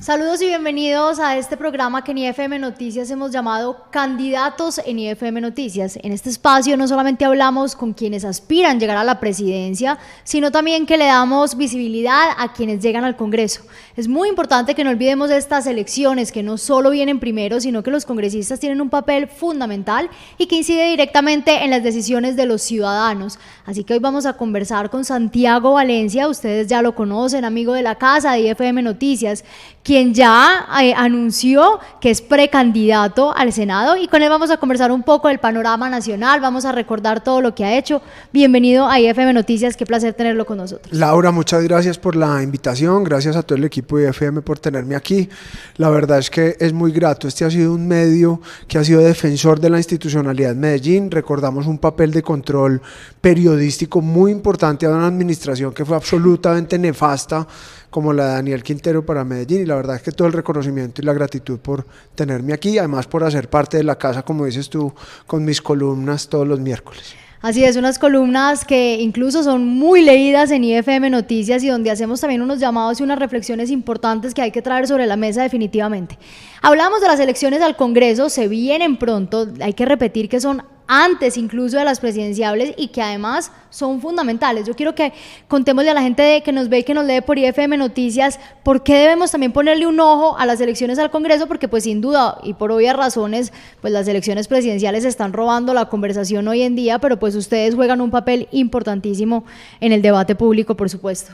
Saludos y bienvenidos a este programa que en IFM Noticias hemos llamado Candidatos en IFM Noticias. En este espacio no solamente hablamos con quienes aspiran a llegar a la presidencia, sino también que le damos visibilidad a quienes llegan al Congreso. Es muy importante que no olvidemos estas elecciones, que no solo vienen primero, sino que los congresistas tienen un papel fundamental y que incide directamente en las decisiones de los ciudadanos. Así que hoy vamos a conversar con Santiago Valencia, ustedes ya lo conocen, amigo de la casa de IFM Noticias, quien ya anunció que es precandidato al Senado, y con él vamos a conversar un poco del panorama nacional, vamos a recordar todo lo que ha hecho. Bienvenido a IFM Noticias, qué placer tenerlo con nosotros. Laura, muchas gracias por la invitación, gracias a todo el equipo de IFM por tenerme aquí. La verdad es que es muy grato, este ha sido un medio que ha sido defensor de la institucionalidad en Medellín. Recordamos un papel de control periodístico muy importante a una administración que fue absolutamente nefasta como la de Daniel Quintero para Medellín, y la verdad es que todo el reconocimiento y la gratitud por tenerme aquí, además por hacer parte de la casa, como dices tú, con mis columnas todos los miércoles. Así es, unas columnas que incluso son muy leídas en IFM Noticias y donde hacemos también unos llamados y unas reflexiones importantes que hay que traer sobre la mesa definitivamente. Hablamos de las elecciones al Congreso, se vienen pronto, hay que repetir que son antes incluso de las presidenciables y que además son fundamentales. Yo quiero que contémosle a la gente que nos ve y que nos lee por IFM Noticias por qué debemos también ponerle un ojo a las elecciones al Congreso, porque pues sin duda y por obvias razones pues las elecciones presidenciales están robando la conversación hoy en día, pero pues ustedes juegan un papel importantísimo en el debate público, por supuesto.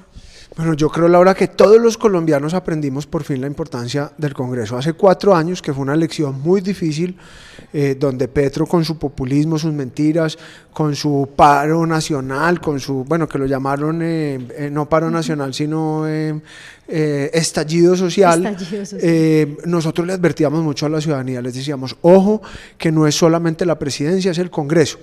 Bueno, yo creo, Laura, que todos los colombianos aprendimos por fin la importancia del Congreso. Hace 4 años, que fue una elección muy difícil, donde Petro con su populismo, sus mentiras, con su paro nacional, con su, bueno, que lo llamaron no paro nacional, sino estallido social, nosotros le advertíamos mucho a la ciudadanía, les decíamos, ojo, que no es solamente la presidencia, es el Congreso.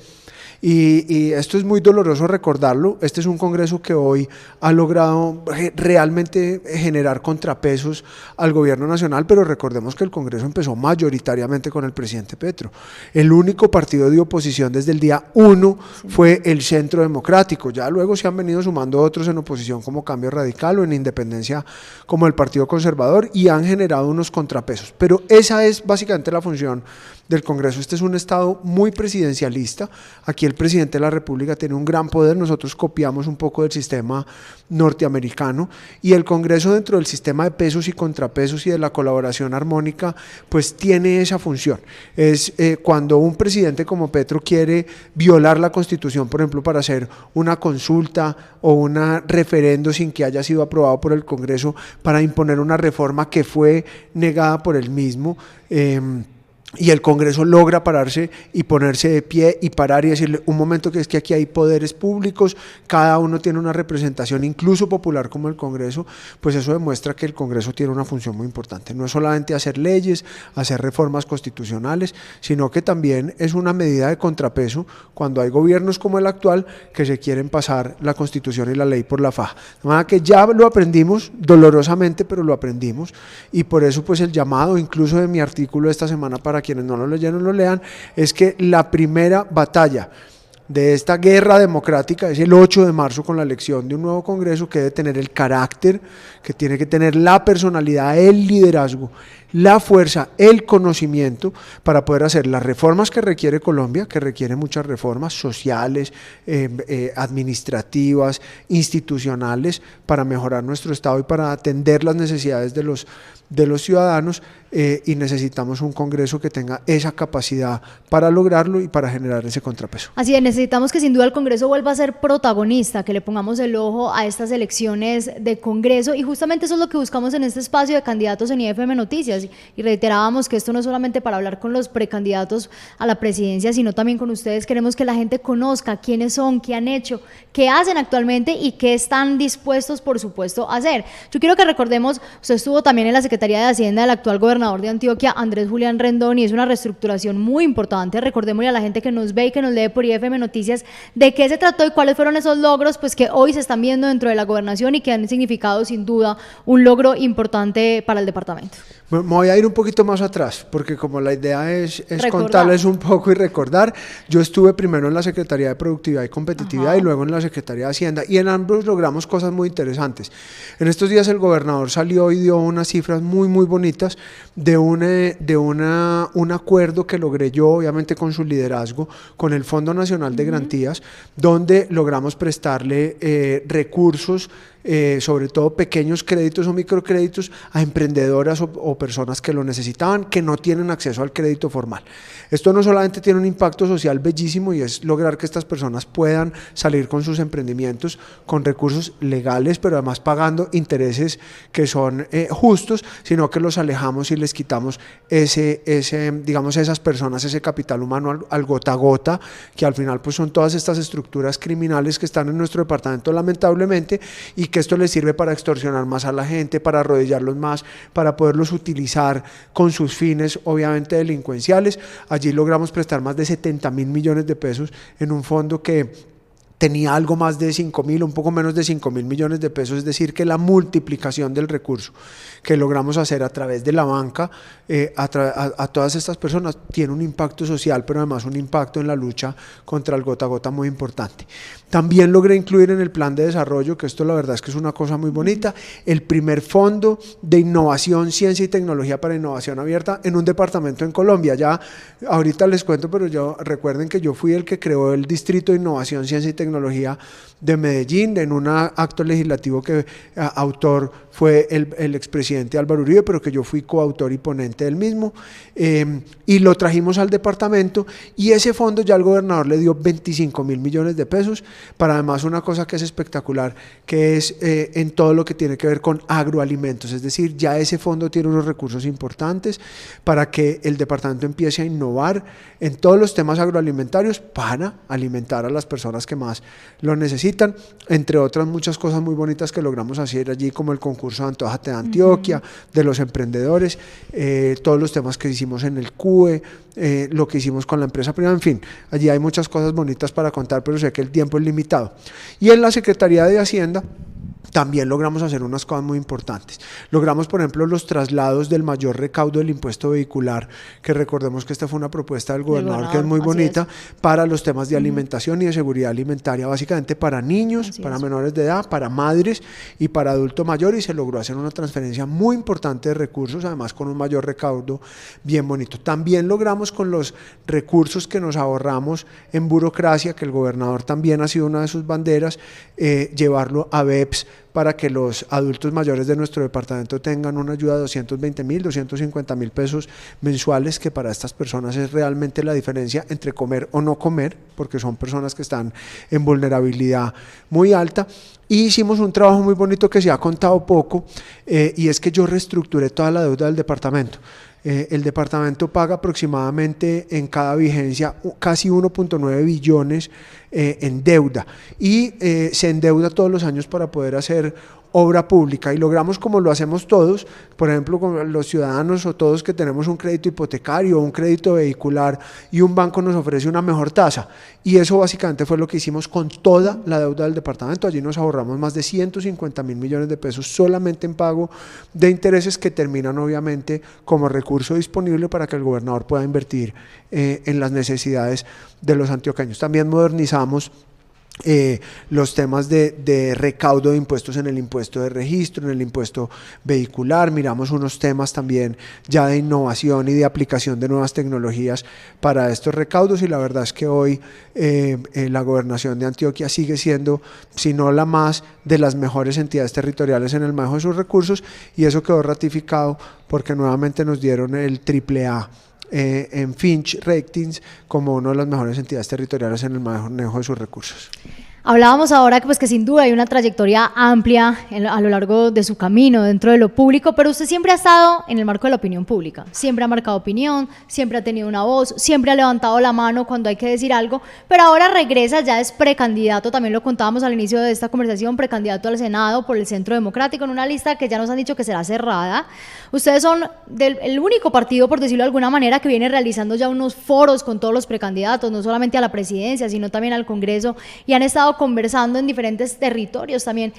Y esto es muy doloroso recordarlo. Este es un Congreso que hoy ha logrado realmente generar contrapesos al gobierno nacional, pero recordemos que el Congreso empezó mayoritariamente con el presidente Petro. El único partido de oposición desde el día 1 fue el Centro Democrático. Ya luego se han venido sumando otros en oposición como Cambio Radical o en Independencia como el Partido Conservador, y han generado unos contrapesos. Pero esa es básicamente la función del Congreso. Este es un Estado muy presidencialista. Aquí el presidente de la República tiene un gran poder, nosotros copiamos un poco del sistema norteamericano, y el Congreso, dentro del sistema de pesos y contrapesos y de la colaboración armónica, pues tiene esa función. Es cuando un presidente como Petro quiere violar la Constitución, por ejemplo, para hacer una consulta o un referendo sin que haya sido aprobado por el Congreso, para imponer una reforma que fue negada por él mismo, y el Congreso logra pararse y ponerse de pie y parar y decirle, un momento, que es que aquí hay poderes públicos, cada uno tiene una representación incluso popular como el Congreso, pues eso demuestra que el Congreso tiene una función muy importante. No es solamente hacer leyes, hacer reformas constitucionales, sino que también es una medida de contrapeso cuando hay gobiernos como el actual que se quieren pasar la Constitución y la ley por la faja. De manera que ya lo aprendimos, dolorosamente, pero lo aprendimos, y por eso pues el llamado incluso de mi artículo esta semana, para quienes no lo leyeron, lo lean, es que la primera batalla de esta guerra democrática es el 8 de marzo con la elección de un nuevo Congreso que debe tener el carácter, que tiene que tener la personalidad, el liderazgo, la fuerza, el conocimiento para poder hacer las reformas que requiere Colombia, que requiere muchas reformas sociales, administrativas, institucionales, para mejorar nuestro Estado y para atender las necesidades de los ciudadanos, y necesitamos un Congreso que tenga esa capacidad para lograrlo y para generar ese contrapeso. Así es, necesitamos que sin duda el Congreso vuelva a ser protagonista, que le pongamos el ojo a estas elecciones de Congreso, y justamente eso es lo que buscamos en este espacio de Candidatos en IFM Noticias, y reiterábamos que esto no es solamente para hablar con los precandidatos a la presidencia, sino también con ustedes. Queremos que la gente conozca quiénes son, qué han hecho, qué hacen actualmente y qué están dispuestos, por supuesto, a hacer. Yo quiero que recordemos, usted estuvo también en la Secretaría de Hacienda del actual gobernador de Antioquia, Andrés Julián Rendón, y es una reestructuración muy importante. Recordémosle a la gente que nos ve y que nos lee por IFM Noticias de qué se trató y cuáles fueron esos logros pues que hoy se están viendo dentro de la gobernación y que han significado sin duda un logro importante para el departamento. Bueno, me voy a ir un poquito más atrás, porque como la idea es contarles un poco y recordar, yo estuve primero en la Secretaría de Productividad y Competitividad y luego en la Secretaría de Hacienda, y en ambos logramos cosas muy interesantes. En estos días el gobernador salió y dio unas cifras muy bonitas de un acuerdo que logré yo, obviamente con su liderazgo, con el Fondo Nacional de Garantías, donde logramos prestarle recursos, sobre todo pequeños créditos o microcréditos a emprendedoras o personas que lo necesitaban, que no tienen acceso al crédito formal. Esto no solamente tiene un impacto social bellísimo, y es lograr que estas personas puedan salir con sus emprendimientos con recursos legales, pero además pagando intereses que son justos, sino que los alejamos y les quitamos digamos, esas personas, ese capital humano al gota a gota, que al final pues son todas estas estructuras criminales que están en nuestro departamento, lamentablemente, y que esto les sirve para extorsionar más a la gente, para arrodillarlos más, para poderlos utilizar con sus fines obviamente delincuenciales. Allí logramos prestar más de 70.000 millones de pesos en un fondo que tenía algo más de 5.000, un poco menos de 5.000 millones de pesos, es decir, que la multiplicación del recurso que logramos hacer a través de la banca a todas estas personas tiene un impacto social, pero además un impacto en la lucha contra el gota a gota muy importante. También logré incluir en el plan de desarrollo, que esto la verdad es que es una cosa muy bonita, el primer fondo de innovación, ciencia y tecnología para innovación abierta en un departamento en Colombia. Ya ahorita les cuento, pero recuerden que yo fui el que creó el Distrito de Innovación, Ciencia y Tecnología de Medellín, en un acto legislativo que autor fue el expresidente Álvaro Uribe, pero que yo fui coautor y ponente del mismo, y lo trajimos al departamento, y ese fondo ya el gobernador le dio 25.000 millones de pesos para además una cosa que es espectacular, que es en todo lo que tiene que ver con agroalimentos, es decir, ya ese fondo tiene unos recursos importantes para que el departamento empiece a innovar en todos los temas agroalimentarios para alimentar a las personas que más lo necesitan, entre otras muchas cosas muy bonitas que logramos hacer allí, como el concurso de Antójate de Antioquia, de los emprendedores, todos los temas que hicimos en el CUE, lo que hicimos con la empresa privada, en fin, allí hay muchas cosas bonitas para contar, pero sé que el tiempo es limitado. Y en la Secretaría de Hacienda también logramos hacer unas cosas muy importantes. Logramos, por ejemplo, los traslados del mayor recaudo del impuesto vehicular, que recordemos que esta fue una propuesta del gobernador que es muy bonita, para los temas de alimentación y de seguridad alimentaria, básicamente para niños, para menores de edad, para madres y para adulto mayor, y se logró hacer una transferencia muy importante de recursos, además con un mayor recaudo bien bonito. También logramos, con los recursos que nos ahorramos en burocracia, que el gobernador también ha sido una de sus banderas, llevarlo a BEPS, para que los adultos mayores de nuestro departamento tengan una ayuda de 220.000, 250.000 pesos mensuales, que para estas personas es realmente la diferencia entre comer o no comer, porque son personas que están en vulnerabilidad muy alta. Y hicimos un trabajo muy bonito que se ha contado poco, y es que yo reestructuré toda la deuda del departamento. El departamento paga aproximadamente en cada vigencia casi 1.9 billones en deuda, y se endeuda todos los años para poder hacer obra pública, y logramos, como lo hacemos todos, por ejemplo con los ciudadanos o todos que tenemos un crédito hipotecario o un crédito vehicular, y un banco nos ofrece una mejor tasa, y eso básicamente fue lo que hicimos con toda la deuda del departamento. Allí nos ahorramos más de 150.000 millones de pesos solamente en pago de intereses, que terminan obviamente como recurso disponible para que el gobernador pueda invertir en las necesidades de los antioqueños. También modernizamos los temas de recaudo de impuestos en el impuesto de registro, en el impuesto vehicular. Miramos unos temas también ya de innovación y de aplicación de nuevas tecnologías para estos recaudos, y la verdad es que hoy la gobernación de Antioquia sigue siendo, si no la más, de las mejores entidades territoriales en el manejo de sus recursos, y eso quedó ratificado porque nuevamente nos dieron el AAA en Finch Ratings como una de las mejores entidades territoriales en el manejo de sus recursos. Hablábamos ahora que sin duda hay una trayectoria amplia a lo largo de su camino dentro de lo público, pero usted siempre ha estado en el marco de la opinión pública, siempre ha marcado opinión, siempre ha tenido una voz, siempre ha levantado la mano cuando hay que decir algo, pero ahora regresa, ya es precandidato, también lo contábamos al inicio de esta conversación, precandidato al Senado por el Centro Democrático, en una lista que ya nos han dicho que será cerrada. Ustedes son el único partido, por decirlo de alguna manera, que viene realizando ya unos foros con todos los precandidatos, no solamente a la presidencia, sino también al Congreso, y han estado estado conversando en diferentes territorios también,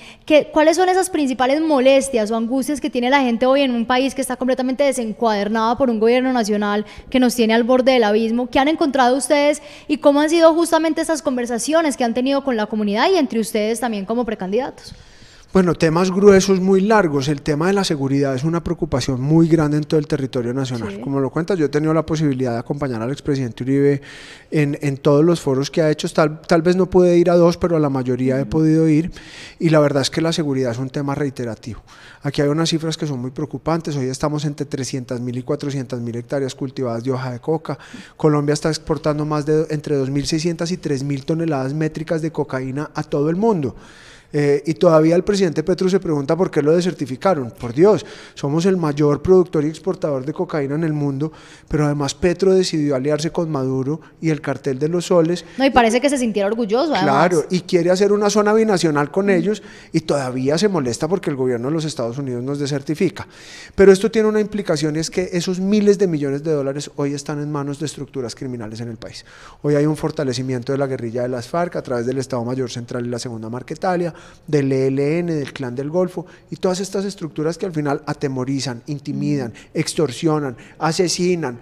¿cuáles son esas principales molestias o angustias que tiene la gente hoy en un país que está completamente desencuadernado por un gobierno nacional que nos tiene al borde del abismo? ¿Qué han encontrado ustedes y cómo han sido justamente esas conversaciones que han tenido con la comunidad y entre ustedes también como precandidatos? Bueno, temas gruesos muy largos. El tema de la seguridad es una preocupación muy grande en todo el territorio nacional. Sí. Como lo cuentas, yo he tenido la posibilidad de acompañar al expresidente Uribe en todos los foros que ha hecho. Tal vez no pude ir a 2, pero a la mayoría he podido ir. Y la verdad es que la seguridad es un tema reiterativo. Aquí hay unas cifras que son muy preocupantes. Hoy estamos entre 300.000 y 400.000 hectáreas cultivadas de hoja de coca. Colombia está exportando más de entre 2.600 y 3.000 toneladas métricas de cocaína a todo el mundo. Y todavía el presidente Petro se pregunta por qué lo desertificaron. Por Dios, somos el mayor productor y exportador de cocaína en el mundo, pero además Petro decidió aliarse con Maduro y el cartel de los soles. No, y parece que se sintiera orgulloso, además. Claro, y quiere hacer una zona binacional con ellos y todavía se molesta porque el gobierno de los Estados Unidos nos desertifica. Pero esto tiene una implicación, y es que esos miles de millones de dólares hoy están en manos de estructuras criminales en el país. Hoy hay un fortalecimiento de la guerrilla de las FARC a través del Estado Mayor Central y la Segunda Marquetalia, del ELN, del Clan del Golfo, y todas estas estructuras que al final atemorizan, intimidan, extorsionan, asesinan,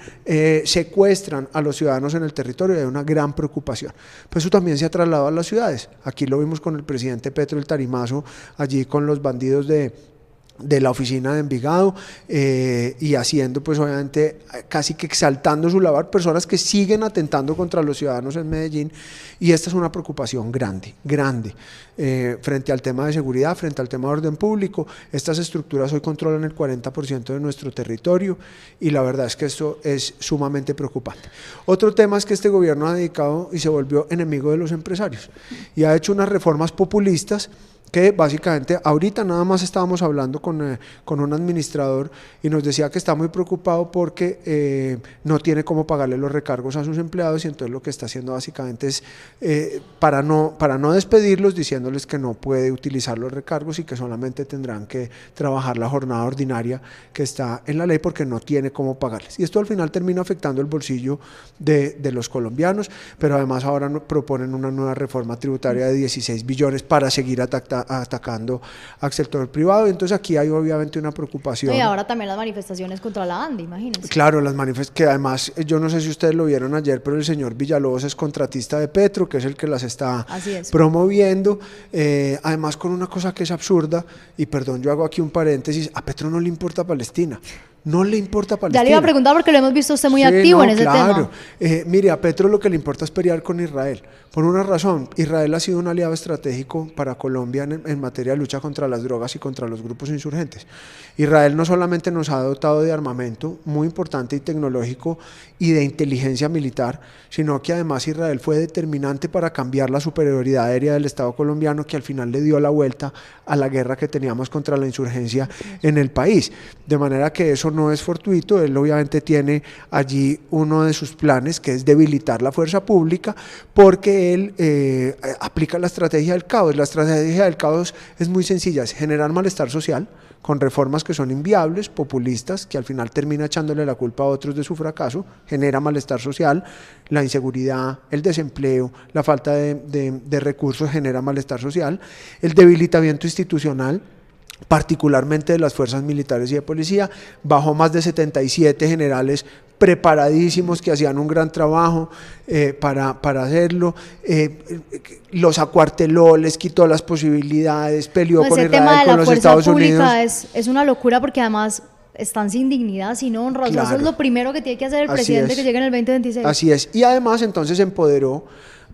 secuestran a los ciudadanos en el territorio, y hay una gran preocupación. Pues eso también se ha trasladado a las ciudades. Aquí lo vimos con el presidente Petro, el tarimazo, allí con los bandidos de la oficina de Envigado, y haciendo pues obviamente casi que exaltando su labor, personas que siguen atentando contra los ciudadanos en Medellín, y esta es una preocupación grande, frente al tema de seguridad, frente al tema de orden público. Estas estructuras hoy controlan el 40% de nuestro territorio, y la verdad es que esto es sumamente preocupante. Otro tema es que este gobierno ha dedicado y se volvió enemigo de los empresarios, y ha hecho unas reformas populistas que básicamente ahorita nada más estábamos hablando con un administrador y nos decía que está muy preocupado porque no tiene cómo pagarle los recargos a sus empleados, y entonces lo que está haciendo básicamente es para no despedirlos, diciéndoles que no puede utilizar los recargos y que solamente tendrán que trabajar la jornada ordinaria que está en la ley porque no tiene cómo pagarles. Y esto al final termina afectando el bolsillo de los colombianos, pero además ahora proponen una nueva reforma tributaria de 16 billones para seguir atacando al sector privado, y entonces aquí hay obviamente una preocupación. Y ahora también las manifestaciones contra la ANDI, imagínense. Claro, las manifestaciones que además, yo no sé si ustedes lo vieron ayer, pero el señor Villalobos es contratista de Petro, que es el que las está promoviendo, además con una cosa que es absurda, y perdón, yo hago aquí un paréntesis, a Petro no le importa Palestina. No le importa Palestina. Ya le iba a preguntar porque lo hemos visto usted muy activo en ese tema. Mire, a Petro lo que le importa es pelear con Israel. Por una razón, Israel ha sido un aliado estratégico para Colombia en materia de lucha contra las drogas y contra los grupos insurgentes. Israel no solamente nos ha dotado de armamento muy importante y tecnológico y de inteligencia militar, sino que además Israel fue determinante para cambiar la superioridad aérea del Estado colombiano, que al final le dio la vuelta a la guerra que teníamos contra la insurgencia en el país. De manera que eso no es fortuito. Él obviamente tiene allí uno de sus planes, que es debilitar la fuerza pública, porque él aplica la estrategia del caos. La estrategia del caos es muy sencilla, es generar malestar social con reformas que son inviables, populistas, que al final termina echándole la culpa a otros de su fracaso, genera malestar social, la inseguridad, el desempleo, la falta de recursos genera malestar social, el debilitamiento institucional, particularmente de las fuerzas militares y de policía. Bajó más de 77 generales preparadísimos que hacían un gran trabajo para hacerlo, los acuarteló, les quitó las posibilidades, peleó con Israel, con los Estados Unidos. Es una locura porque además están sin dignidad, sin honra. Claro. O sea, eso es lo primero que tiene que hacer el presidente que llegue en el 2026. Así es, y además entonces empoderó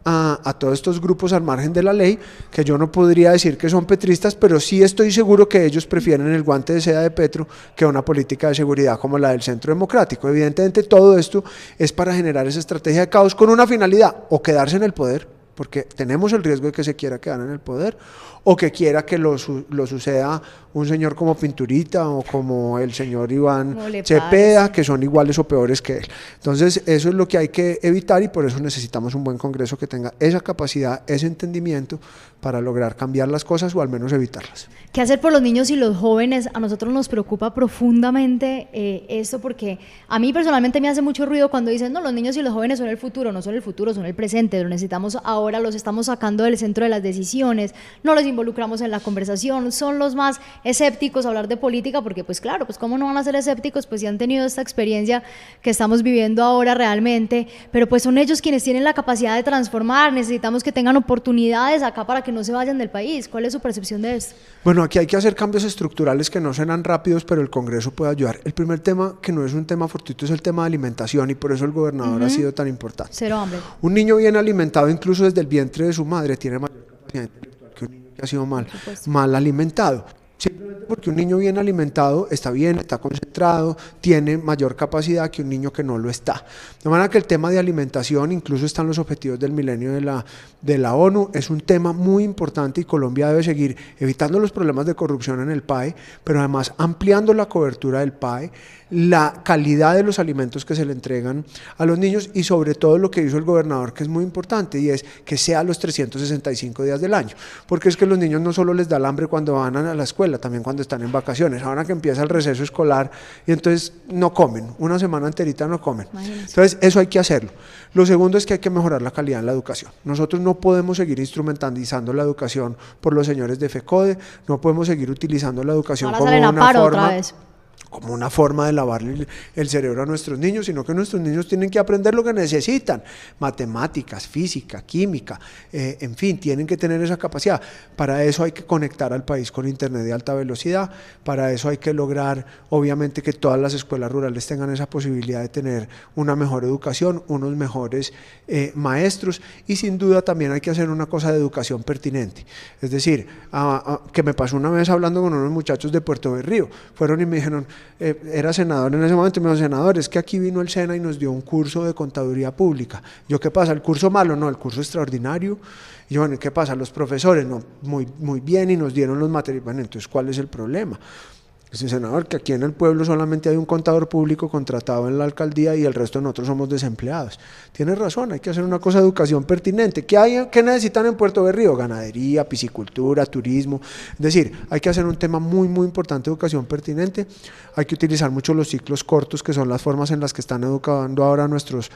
a todos estos grupos al margen de la ley, que yo no podría decir que son petristas, pero sí estoy seguro que ellos prefieren el guante de seda de Petro que una política de seguridad como la del Centro Democrático. Evidentemente todo esto es para generar esa estrategia de caos con una finalidad, o quedarse en el poder, porque tenemos el riesgo de que se quiera quedar en el poder, o que quiera que lo suceda un señor como Pinturita o como el señor Iván ¿Cómo le Cepeda, parece? que son iguales o peores que él. Entonces, eso es lo que hay que evitar y por eso necesitamos un buen Congreso que tenga esa capacidad, ese entendimiento para lograr cambiar las cosas o al menos evitarlas. ¿Qué hacer por los niños y los jóvenes? A nosotros nos preocupa profundamente esto porque a mí personalmente me hace mucho ruido cuando dicen, no, los niños y los jóvenes son el futuro, no son el futuro, son el presente, lo necesitamos ahora, los estamos sacando del centro de las decisiones, no los involucramos en la conversación, son los más escépticos a hablar de política porque pues claro, pues cómo no van a ser escépticos, pues si han tenido esta experiencia que estamos viviendo ahora realmente, pero pues son ellos quienes tienen la capacidad de transformar, necesitamos que tengan oportunidades acá para que no se vayan del país. ¿Cuál es su percepción de esto? Bueno, aquí hay que hacer cambios estructurales que no serán rápidos, pero el Congreso puede ayudar. El primer tema, que no es un tema fortuito, es el tema de alimentación y por eso el gobernador ha sido tan importante. Cero hambre. Un niño bien alimentado, incluso desde el vientre de su madre, tiene mayor capacidad intelectual que un niño que ha sido mal alimentado. Simplemente porque un niño bien alimentado está bien, está concentrado, tiene mayor capacidad que un niño que no lo está. De manera que el tema de alimentación, incluso están los objetivos del milenio de la ONU, es un tema muy importante y Colombia debe seguir evitando los problemas de corrupción en el PAE, pero además ampliando la cobertura del PAE, la calidad de los alimentos que se le entregan a los niños y sobre todo lo que hizo el gobernador, que es muy importante, y es que sea los 365 días del año, porque es que los niños no solo les da el hambre cuando van a la escuela, también cuando están en vacaciones, ahora que empieza el receso escolar y entonces no comen, una semana enterita no comen. Imagínense. Entonces eso hay que hacerlo. Lo segundo es que hay que mejorar la calidad en la educación. Nosotros no podemos seguir instrumentalizando la educación por los señores de FECODE, no podemos seguir utilizando la educación Ahora como salen a una paro otra forma vez. como una forma de lavarle el cerebro a nuestros niños, sino que nuestros niños tienen que aprender lo que necesitan, matemáticas, física, química, en fin, tienen que tener esa capacidad. Para eso hay que conectar al país con internet de alta velocidad, para eso hay que lograr, obviamente, que todas las escuelas rurales tengan esa posibilidad de tener una mejor educación, unos mejores maestros, y sin duda también hay que hacer una cosa de educación pertinente. Es decir, que me pasó una vez hablando con unos muchachos de Puerto Berrío, fueron y me dijeron, era senador en ese momento, y me dijo, senador, es que aquí vino el SENA y nos dio un curso de contaduría pública. Yo, ¿qué pasa? ¿El curso malo? No, el curso extraordinario. Y yo, bueno, ¿qué pasa? Los profesores, no, muy bien, y nos dieron los materiales. Bueno, entonces, ¿cuál es el problema? Sí, senador, que aquí en el pueblo solamente hay un contador público contratado en la alcaldía y el resto de nosotros somos desempleados. Tiene razón, hay que hacer una cosa de educación pertinente. ¿Qué necesitan en Puerto Berrío? Ganadería, piscicultura, turismo. Es decir, hay que hacer un tema muy importante de educación pertinente. Hay que utilizar mucho los ciclos cortos, que son las formas en las que están educando ahora nuestros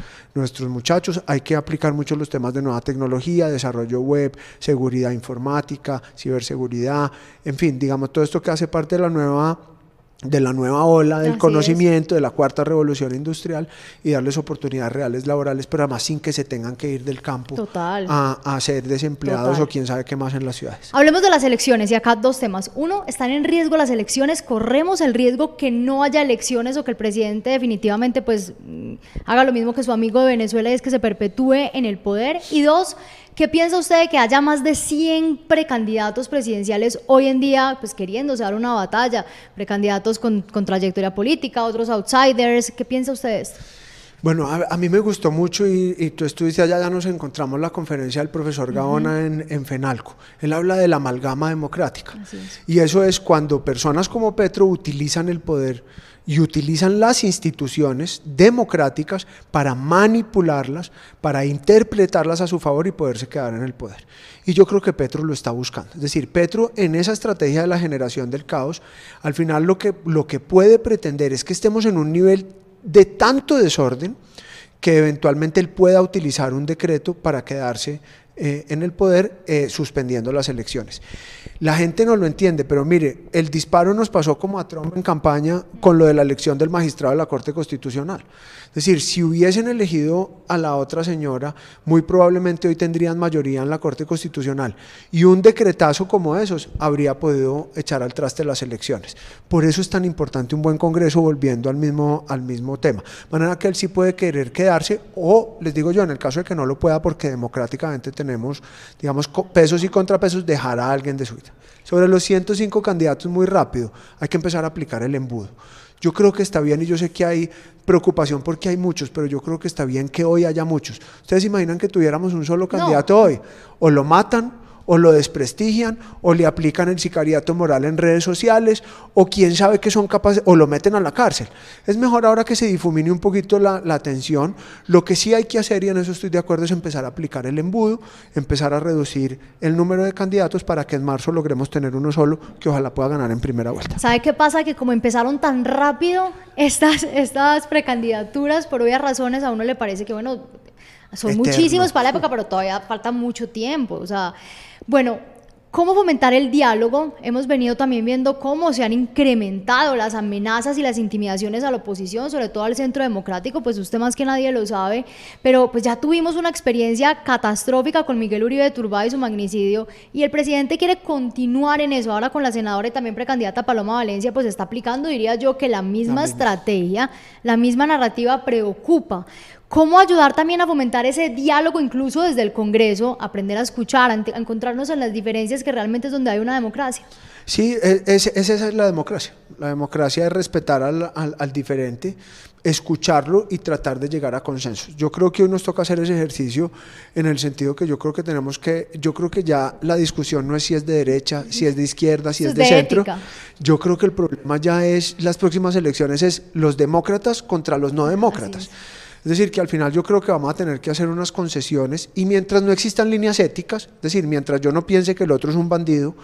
muchachos. Hay que aplicar mucho los temas de nueva tecnología, desarrollo web, seguridad informática, ciberseguridad, en fin, digamos, todo esto que hace parte de la nueva ola del conocimiento, de la cuarta revolución industrial, y darles oportunidades reales laborales, pero además sin que se tengan que ir del campo a ser desempleados o quién sabe qué más en las ciudades. Hablemos de las elecciones y acá dos temas. Uno, ¿están en riesgo las elecciones? ¿Corremos el riesgo que no haya elecciones o que el presidente definitivamente pues haga lo mismo que su amigo de Venezuela y es que se perpetúe en el poder? Y dos, ¿qué piensa usted de que haya más de 100 precandidatos presidenciales hoy en día, pues queriéndose dar una batalla, precandidatos con trayectoria política, otros outsiders? ¿Qué piensa usted de esto? Bueno, a mí me gustó mucho y tú estuviste allá, ya nos encontramos la conferencia del profesor Gaona en FENALCO. Él habla de la amalgama democrática. Y eso es cuando personas como Petro utilizan el poder y utilizan las instituciones democráticas para manipularlas, para interpretarlas a su favor y poderse quedar en el poder. Y yo creo que Petro lo está buscando. Es decir, Petro en esa estrategia de la generación del caos, al final lo que puede pretender es que estemos en un nivel de tanto desorden que eventualmente él pueda utilizar un decreto para quedarse en el poder suspendiendo las elecciones. La gente no lo entiende, pero mire, el disparo nos pasó como a Trump en campaña con lo de la elección del magistrado de la Corte Constitucional. Es decir, si hubiesen elegido a la otra señora, muy probablemente hoy tendrían mayoría en la Corte Constitucional y un decretazo como esos habría podido echar al traste las elecciones. Por eso es tan importante un buen Congreso, volviendo al mismo tema. De manera que él sí puede querer quedarse, o les digo yo, en el caso de que no lo pueda, porque democráticamente tenemos, digamos, pesos y contrapesos, dejar a alguien de su vida. Sobre los 105 candidatos, muy rápido, hay que empezar a aplicar el embudo. Yo creo que está bien, y yo sé que hay preocupación porque hay muchos, pero yo creo que está bien que hoy haya muchos. ¿Ustedes imaginan que tuviéramos un solo candidato hoy? O lo matan, o lo desprestigian, o le aplican el sicariato moral en redes sociales, o quién sabe que son capaces, o lo meten a la cárcel. Es mejor ahora que se difumine un poquito la tensión. Lo que sí hay que hacer, y en eso estoy de acuerdo, es empezar a aplicar el embudo, empezar a reducir el número de candidatos para que en marzo logremos tener uno solo que ojalá pueda ganar en primera vuelta. ¿Sabe qué pasa? Que como empezaron tan rápido estas precandidaturas, por obvias razones, a uno le parece que, bueno, son eterno, muchísimos para la época, pero todavía falta mucho tiempo. O sea, bueno, ¿cómo fomentar el diálogo? Hemos venido también viendo cómo se han incrementado las amenazas y las intimidaciones a la oposición, sobre todo al Centro Democrático, pues usted más que nadie lo sabe, pero pues ya tuvimos una experiencia catastrófica con Miguel Uribe Turbado y su magnicidio, y el presidente quiere continuar en eso. Ahora con la senadora y también precandidata Paloma Valencia, pues está aplicando, diría yo, que la misma estrategia, la misma narrativa preocupa. ¿Cómo ayudar también a fomentar ese diálogo, incluso desde el Congreso, aprender a escuchar, a encontrarnos en las diferencias, que realmente es donde hay una democracia? Sí, esa es la democracia. La democracia es respetar al diferente, escucharlo y tratar de llegar a consensos. Yo creo que hoy nos toca hacer ese ejercicio en el sentido que yo creo que ya la discusión no es si es de derecha, si es de izquierda, si es de centro. Ética. Yo creo que el problema ya es, las próximas elecciones es los demócratas contra los no demócratas. Es decir, que al final yo creo que vamos a tener que hacer unas concesiones, y mientras no existan líneas éticas, es decir, mientras yo no piense que el otro es un bandido,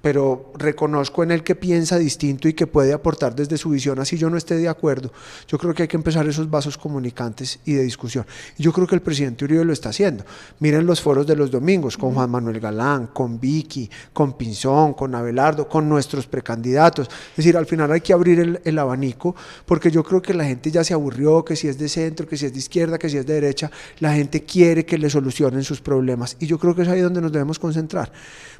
pero reconozco en él que piensa distinto y que puede aportar desde su visión, así yo no esté de acuerdo, yo creo que hay que empezar esos vasos comunicantes y de discusión. Y yo creo que el presidente Uribe lo está haciendo. Miren los foros de los domingos, con Juan Manuel Galán, con Vicky, con Pinzón, con Abelardo, con nuestros precandidatos. Es decir, al final hay que abrir el abanico, porque yo creo que la gente ya se aburrió, que si es de centro, que si es de izquierda, que si es de derecha, la gente quiere que le solucionen sus problemas, y yo creo que es ahí donde nos debemos concentrar,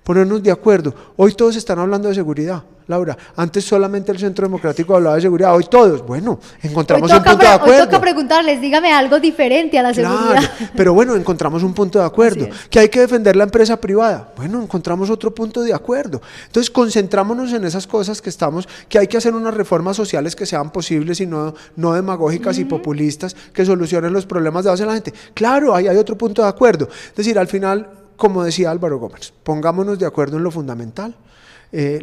ponernos de acuerdo. Hoy todos están hablando de seguridad, Laura. Antes solamente el Centro Democrático hablaba de seguridad, hoy todos. Bueno, encontramos un punto de acuerdo. Hoy toca preguntarles, dígame algo diferente a la seguridad. Pero bueno, encontramos un punto de acuerdo. Que hay que defender la empresa privada. Bueno, encontramos otro punto de acuerdo. Entonces, concentrámonos en esas cosas que hay que hacer unas reformas sociales que sean posibles y no demagógicas y populistas, que solucionen los problemas de base de la gente. Claro, ahí hay otro punto de acuerdo. Es decir, al final, como decía Álvaro Gómez, pongámonos de acuerdo en lo fundamental.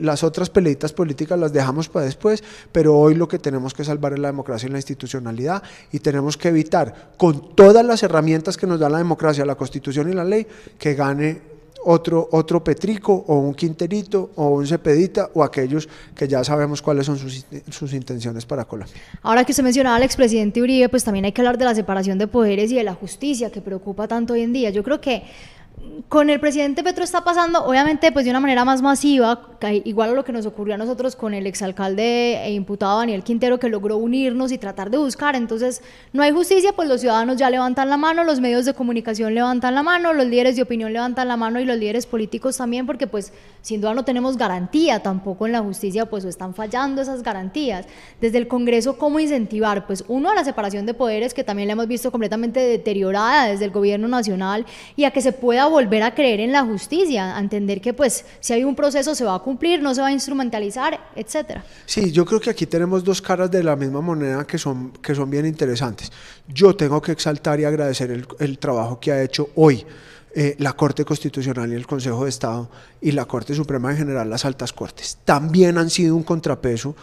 Las otras peleitas políticas las dejamos para después, pero hoy lo que tenemos que salvar es la democracia y la institucionalidad, y tenemos que evitar, con todas las herramientas que nos da la democracia, la Constitución y la ley, que gane otro Petrico o un Quinterito o un Cepedita, o aquellos que ya sabemos cuáles son sus intenciones para Colombia. Ahora que usted mencionaba al expresidente Uribe, pues también hay que hablar de la separación de poderes y de la justicia, que preocupa tanto hoy en día. Yo creo que con el presidente Petro está pasando, obviamente, pues de una manera más masiva, igual a lo que nos ocurrió a nosotros con el exalcalde e imputado Daniel Quintero, que logró unirnos y tratar de buscar. Entonces, no hay justicia, pues los ciudadanos ya levantan la mano, los medios de comunicación levantan la mano, los líderes de opinión levantan la mano, y los líderes políticos también, porque pues sin duda no tenemos garantía tampoco en la justicia, pues o están fallando esas garantías. Desde el Congreso, ¿cómo incentivar? Pues uno, a la separación de poderes, que también la hemos visto completamente deteriorada desde el gobierno nacional, y a que se pueda volver a creer en la justicia, a entender que pues si hay un proceso se va a cumplir, no se va a instrumentalizar, etcétera. Sí, yo creo que aquí tenemos dos caras de la misma moneda que son bien interesantes. Yo tengo que exaltar y agradecer el trabajo que ha hecho hoy la Corte Constitucional y el Consejo de Estado, y la Corte Suprema en general, las altas cortes. También han sido un contrapeso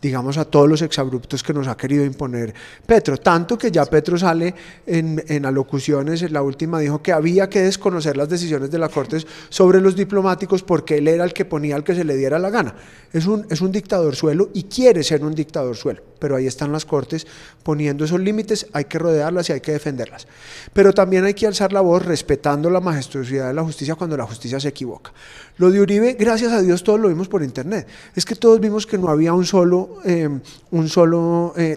digamos, a todos los exabruptos que nos ha querido imponer Petro, tanto que ya Petro sale en alocuciones. La última dijo que había que desconocer las decisiones de la Corte sobre los diplomáticos, porque él era el que ponía al que se le diera la gana. Es un dictador suelo, y quiere ser un dictador suelo, pero ahí están las Cortes poniendo esos límites. Hay que rodearlas y hay que defenderlas, pero también hay que alzar la voz respetando la majestuosidad de la justicia cuando la justicia se equivoca. Lo de Uribe, gracias a Dios, todos lo vimos por internet. Es que todos vimos que no había un solo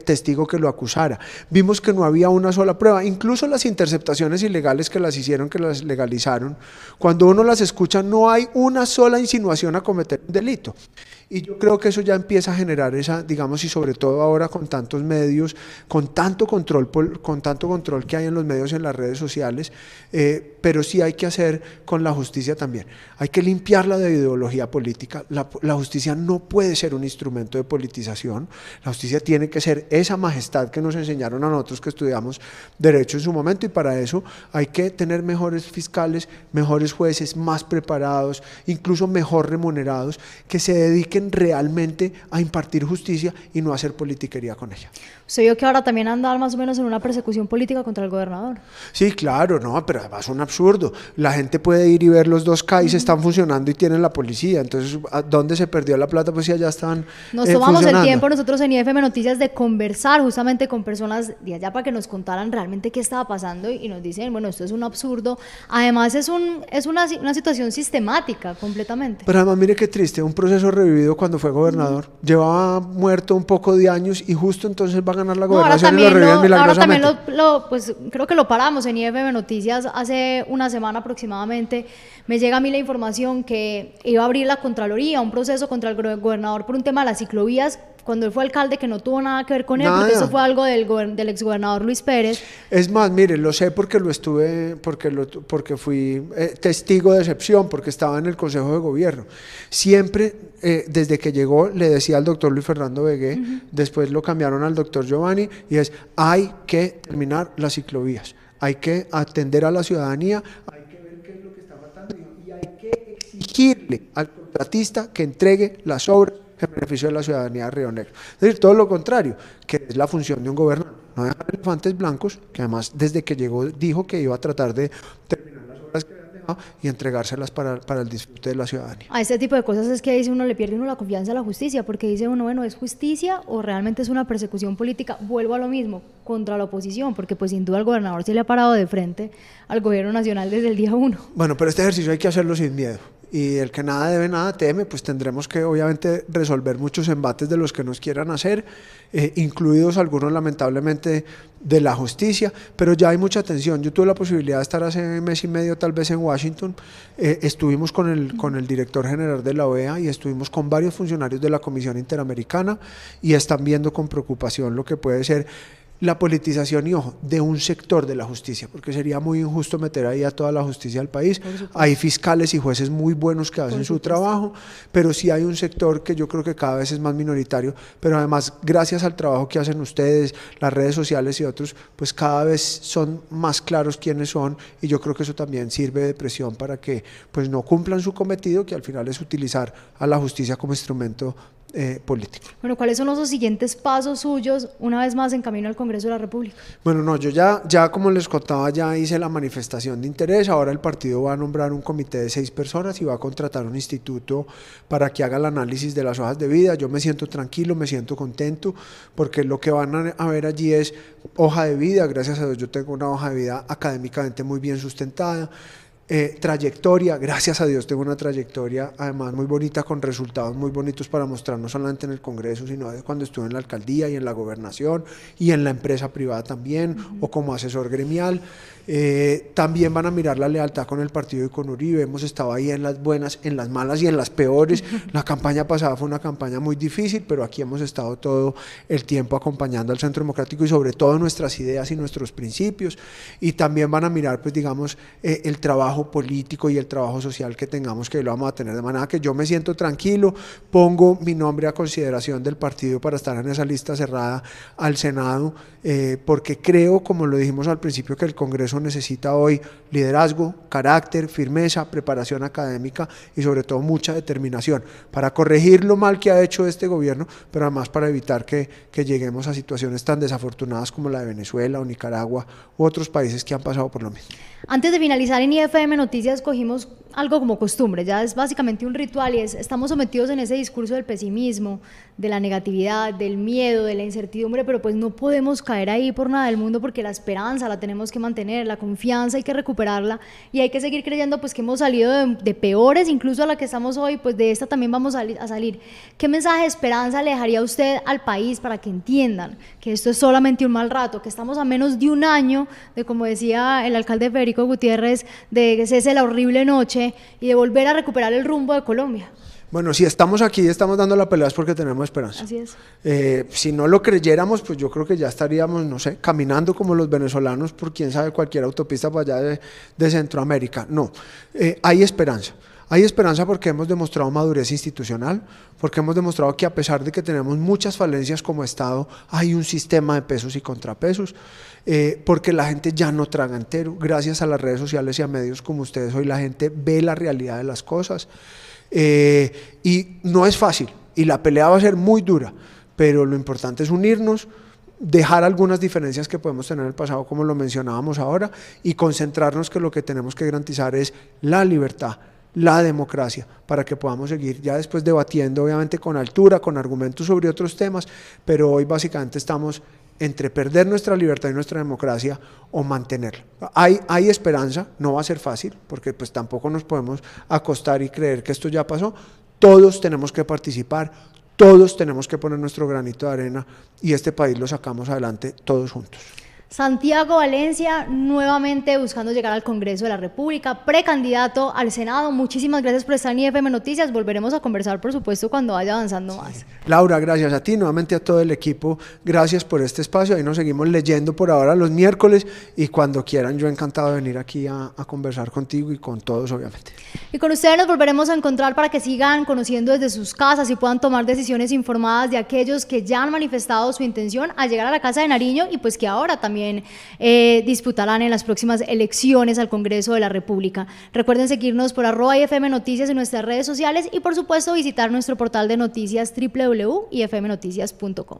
testigo que lo acusara. Vimos que no había una sola prueba. Incluso las interceptaciones ilegales que las hicieron, que las legalizaron, cuando uno las escucha, no hay una sola insinuación a cometer un delito. Y yo creo que eso ya empieza a generar esa, digamos, y sobre todo ahora con tantos medios, con tanto control que hay en los medios, en las redes sociales, pero sí hay que hacer con la justicia también. Hay que limpiarla de ideología política. La justicia no puede ser un instrumento de politización. La justicia tiene que ser esa majestad que nos enseñaron a nosotros que estudiamos Derecho en su momento, y para eso hay que tener mejores fiscales, mejores jueces, más preparados, incluso mejor remunerados, que se dediquen realmente a impartir justicia y no a hacer politiquería con ella. Usted vio que ahora también andan más o menos en una persecución política contra el gobernador. Sí, claro, no, pero además es un absurdo. La gente puede ir y ver los dos CAIs están funcionando y tienen la policía. Entonces, ¿a dónde se perdió la plata? Pues si allá están Nos tomamos el tiempo nosotros en IFM Noticias de conversar justamente con personas de allá para que nos contaran realmente qué estaba pasando y nos dicen, bueno, esto es un absurdo. Además es una situación sistemática completamente. Pero además mire qué triste, un proceso revivido cuando fue gobernador. Llevaba muerto un poco de años y justo entonces va a ganar la gobernación y lo reviven milagrosamente. Ahora también pues creo que lo paramos en IFM Noticias hace una semana aproximadamente. Me llega a mí la información que iba a abrir la Contraloría un proceso contra el gobernador por un tema de las ciclovías cuando él fue alcalde, que no tuvo nada que ver con él, porque eso fue algo del exgobernador Luis Pérez. Es más, mire, lo sé porque lo estuve, porque fui testigo de excepción, porque estaba en el Consejo de Gobierno. Siempre, desde que llegó, le decía al doctor Luis Fernando Vegué, después lo cambiaron al doctor Giovanni, y es, hay que terminar las ciclovías, hay que atender a la ciudadanía, hay que ver qué es lo que está faltando, y hay que exigirle al contratista que entregue las obras en beneficio de la ciudadanía de Río Negro. Es decir, todo lo contrario, que es la función de un gobernador, no dejar elefantes blancos, que además desde que llegó dijo que iba a tratar de terminar las obras que habían dejado y entregárselas para el disfrute de la ciudadanía. A este tipo de cosas es que dice uno, le pierde uno la confianza a la justicia, porque dice uno, bueno, ¿es justicia o realmente es una persecución política? Vuelvo a lo mismo, contra la oposición, porque pues sin duda el gobernador se le ha parado de frente al gobierno nacional desde el día 1. Bueno, pero este ejercicio hay que hacerlo sin miedo. Y el que nada debe, nada teme, pues tendremos que obviamente resolver muchos embates de los que nos quieran hacer, incluidos algunos lamentablemente de la justicia, pero ya hay mucha tensión. Yo tuve la posibilidad de estar hace mes y medio tal vez en Washington, estuvimos con el director general de la OEA y estuvimos con varios funcionarios de la Comisión Interamericana y están viendo con preocupación lo que puede ser la politización y ojo, de un sector de la justicia, porque sería muy injusto meter ahí a toda la justicia del país. Hay fiscales y jueces muy buenos que hacen su trabajo, pero sí hay un sector que yo creo que cada vez es más minoritario, pero además gracias al trabajo que hacen ustedes, las redes sociales y otros, pues cada vez son más claros quiénes son y yo creo que eso también sirve de presión para que pues no cumplan su cometido, que al final es utilizar a la justicia como instrumento político. Bueno, ¿cuáles son los siguientes pasos suyos una vez más en camino al Congreso de la República? Bueno, no, yo ya como les contaba, ya hice la manifestación de interés. Ahora el partido va a nombrar un comité de 6 personas y va a contratar un instituto para que haga el análisis de las hojas de vida. Yo me siento tranquilo, me siento contento, porque lo que van a ver allí es hoja de vida. Gracias a Dios yo tengo una hoja de vida académicamente muy bien sustentada. Trayectoria, gracias a Dios tengo una trayectoria además muy bonita, con resultados muy bonitos para mostrar no solamente en el Congreso, sino cuando estuve en la alcaldía y en la gobernación y en la empresa privada también, o como asesor gremial. También van a mirar la lealtad con el partido y con Uribe. Hemos estado ahí en las buenas, en las malas y en las peores. La campaña pasada fue una campaña muy difícil, pero aquí hemos estado todo el tiempo acompañando al Centro Democrático y sobre todo nuestras ideas y nuestros principios. Y también van a mirar, pues digamos, el trabajo político y el trabajo social que tengamos, que lo vamos a tener, de manera que yo me siento tranquilo, pongo mi nombre a consideración del partido para estar en esa lista cerrada al Senado, porque creo, como lo dijimos al principio, que el Congreso necesita hoy liderazgo, carácter, firmeza, preparación académica y sobre todo mucha determinación para corregir lo mal que ha hecho este gobierno, pero además para evitar que lleguemos a situaciones tan desafortunadas como la de Venezuela o Nicaragua u otros países que han pasado por lo mismo. Antes de finalizar en IFM Noticias cogimos algo como costumbre, ya es básicamente un ritual y estamos sometidos en ese discurso del pesimismo, de la negatividad, del miedo, de la incertidumbre, pero pues no podemos caer ahí por nada del mundo porque la esperanza la tenemos que mantener, la confianza hay que recuperarla y hay que seguir creyendo pues que hemos salido de peores, incluso a la que estamos hoy, pues de esta también vamos a salir. ¿Qué mensaje de esperanza le dejaría usted al país para que entiendan que esto es solamente un mal rato, que estamos a menos de un año de, como decía el alcalde Federico Gutiérrez, de que cese la horrible noche y de volver a recuperar el rumbo de Colombia? Bueno, si estamos aquí y estamos dando la pelea es porque tenemos esperanza. Así es. Si no lo creyéramos, pues yo creo que ya estaríamos, no sé, caminando como los venezolanos por quién sabe cualquier autopista para allá de Centroamérica. No, hay esperanza. Hay esperanza porque hemos demostrado madurez institucional, porque hemos demostrado que a pesar de que tenemos muchas falencias como Estado, hay un sistema de pesos y contrapesos, porque la gente ya no traga entero. Gracias a las redes sociales y a medios como ustedes, hoy la gente ve la realidad de las cosas. Y no es fácil, y la pelea va a ser muy dura, pero lo importante es unirnos, dejar algunas diferencias que podemos tener en el pasado, como lo mencionábamos ahora, y concentrarnos que lo que tenemos que garantizar es la libertad, la democracia, para que podamos seguir ya después debatiendo, obviamente con altura, con argumentos sobre otros temas, pero hoy básicamente estamos entre perder nuestra libertad y nuestra democracia o mantenerla. Hay esperanza, no va a ser fácil, porque pues tampoco nos podemos acostar y creer que esto ya pasó. Todos tenemos que participar, todos tenemos que poner nuestro granito de arena y este país lo sacamos adelante todos juntos. Santiago Valencia, nuevamente buscando llegar al Congreso de la República, precandidato al Senado. Muchísimas gracias por estar en IFM Noticias. Volveremos a conversar, por supuesto, cuando vaya avanzando más. Laura, gracias a ti, nuevamente a todo el equipo. Gracias por este espacio. Ahí nos seguimos leyendo por ahora los miércoles y cuando quieran, yo encantado de venir aquí a conversar contigo y con todos, obviamente. Y con ustedes nos volveremos a encontrar para que sigan conociendo desde sus casas y puedan tomar decisiones informadas de aquellos que ya han manifestado su intención a llegar a la Casa de Nariño y pues que ahora también disputarán en las próximas elecciones al Congreso de la República. Recuerden seguirnos por @IFM Noticias en nuestras redes sociales y por supuesto visitar nuestro portal de noticias www.ifmnoticias.com.